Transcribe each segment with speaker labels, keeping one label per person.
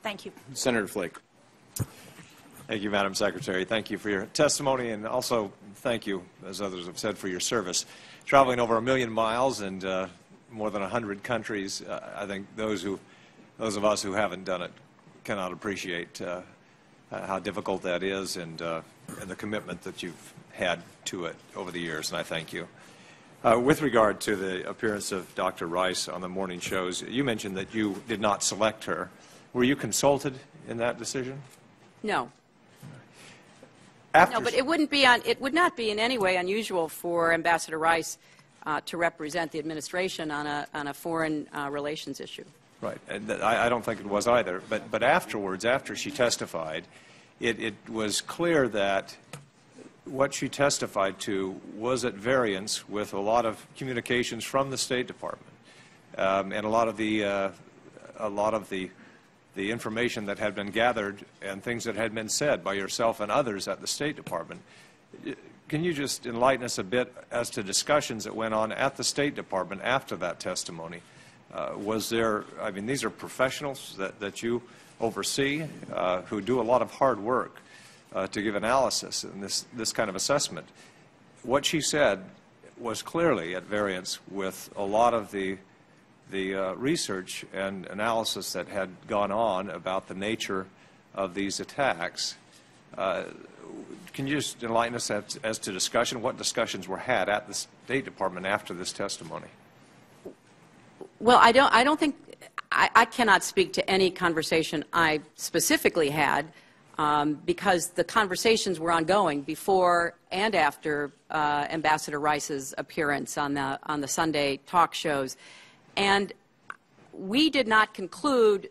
Speaker 1: Thank you.
Speaker 2: Senator Flake.
Speaker 3: Thank you, Madam Secretary. Thank you for your testimony, and also thank you, as others have said, for your service. Traveling over 1 million miles and more than 100 countries, I think those of us who haven't done it cannot appreciate how difficult that is, and the commitment that you've had to it over the years, and I thank you. With regard to the appearance of Dr. Rice on the morning shows, you mentioned that you did not select her. Were you consulted in that decision?
Speaker 4: No.
Speaker 3: After
Speaker 4: No, but it would not be in any way unusual for Ambassador Rice to represent the administration on a foreign relations issue.
Speaker 3: Right. And I don't think it was either. But afterwards, after she testified, it was clear that what she testified to was at variance with a lot of communications from the State Department, and a lot of the information that had been gathered and things that had been said by yourself and others at the State Department. Can you just enlighten us a bit as to discussions that went on at the State Department after that testimony? Was there, I mean, these are professionals that you oversee who do a lot of hard work to give analysis in this kind of assessment. What she said was clearly at variance with a lot of the research and analysis that had gone on about the nature of these attacks. Can you just enlighten us as to discussion? What discussions were had at the State Department after this testimony?
Speaker 4: Well, I don't think I cannot speak to any conversation I specifically had because the conversations were ongoing before and after Ambassador Rice's appearance on the Sunday talk shows. And we did not conclude,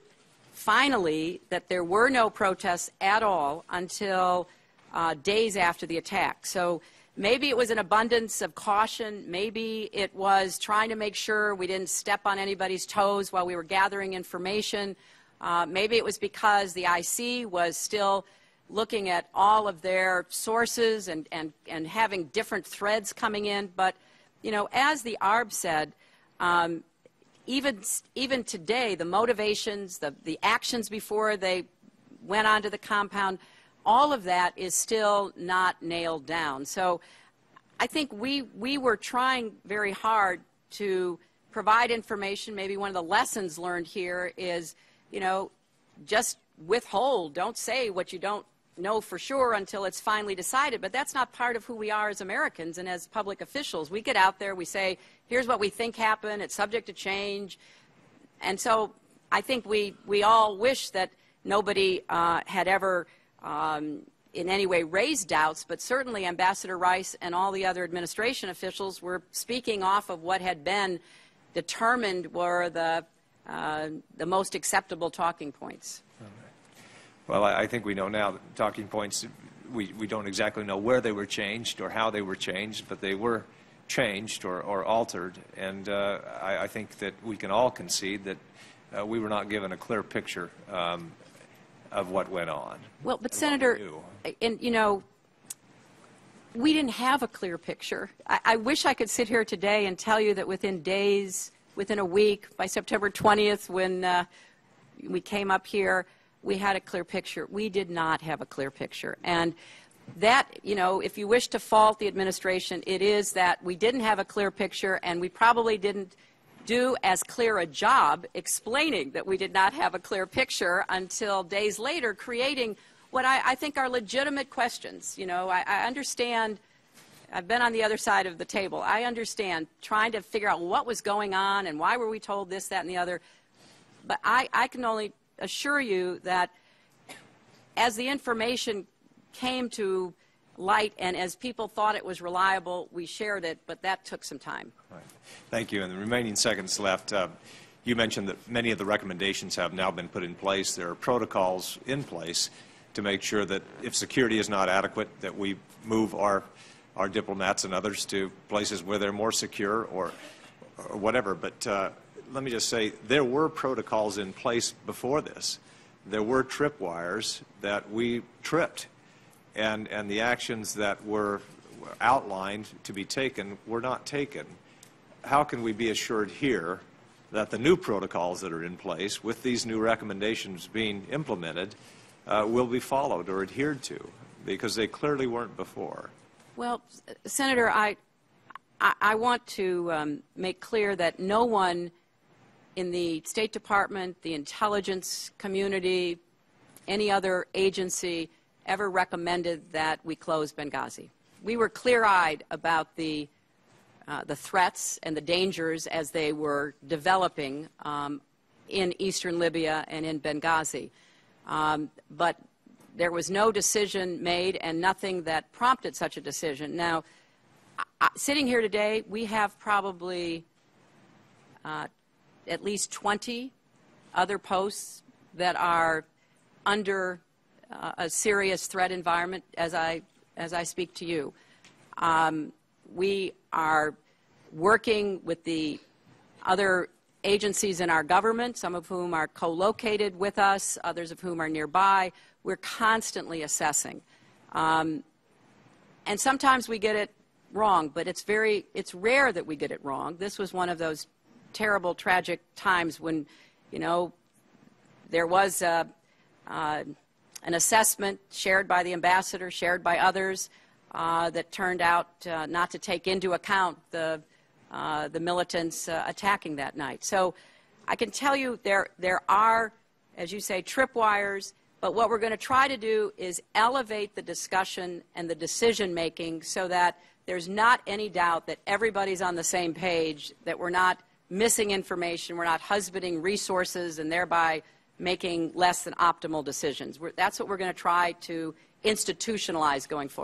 Speaker 4: finally, that there were no protests at all until days after the attack. So maybe it was an abundance of caution. Maybe it was trying to make sure we didn't step on anybody's toes while we were gathering information. Maybe it was because the IC was still looking at all of their sources and having different threads coming in. But, you know, as the ARB said, even today, the motivations, the actions before they went onto the compound, all of that is still not nailed down. So I think we were trying very hard to provide information. Maybe one of the lessons learned here is, you know, just withhold. Don't say what you don't know for sure until it's finally decided. But that's not part of who we are as Americans and as public officials. We get out there, we say, here's what we think happened, it's subject to change. And so I think we all wish that nobody had ever in any way raised doubts, but certainly Ambassador Rice and all the other administration officials were speaking off of what had been determined were the most acceptable talking points.
Speaker 3: Well, I think we know now that talking points, we don't exactly know where they were changed or how they were changed, but they were changed or altered, and I think that we can all concede that we were not given a clear picture of what went on.
Speaker 4: Well, but Senator, you know, we didn't have a clear picture. I wish I could sit here today and tell you that within days, within a week, by September 20th, when we came up here, we had a clear picture. We did not have a clear picture. And that, you know, if you wish to fault the administration, it is that we didn't have a clear picture, and we probably didn't do as clear a job explaining that we did not have a clear picture until days later, creating what I think are legitimate questions. You know, I understand, I've been on the other side of the table. I understand trying to figure out what was going on and why were we told this, that, and the other. But I can only assure you that as the information came to light and as people thought it was reliable, we shared it, but that took some time.
Speaker 3: Right. Thank you. In the remaining seconds left, you mentioned that many of the recommendations have now been put in place. There are protocols in place to make sure that if security is not adequate, that we move our diplomats and others to places where they're more secure or whatever. But let me just say, there were protocols in place before this. There were tripwires that we tripped, and the actions that were outlined to be taken were not taken. How can we be assured here that the new protocols that are in place, with these new recommendations being implemented, will be followed or adhered to, because they clearly weren't before.
Speaker 4: Well, Senator, I want to make clear that no one in the State Department, the intelligence community, any other agency ever recommended that we close Benghazi. We were clear-eyed about the threats and the dangers as they were developing in eastern Libya and in Benghazi. But there was no decision made and nothing that prompted such a decision. Now, sitting here today, we have probably at least 20 other posts that are under a serious threat environment as I speak to you. We are working with the other agencies in our government, some of whom are co-located with us, others of whom are nearby. We're constantly assessing. And sometimes we get it wrong, but it's rare that we get it wrong. This was one of those terrible, tragic times when, you know, there was an assessment shared by the ambassador, shared by others, that turned out not to take into account the militants attacking that night. So I can tell you there are, as you say, tripwires, but what we're going to try to do is elevate the discussion and the decision-making so that there's not any doubt that everybody's on the same page, that we're not missing information, we're not husbanding resources and thereby making less than optimal decisions. That's what we're going to try to institutionalize going forward.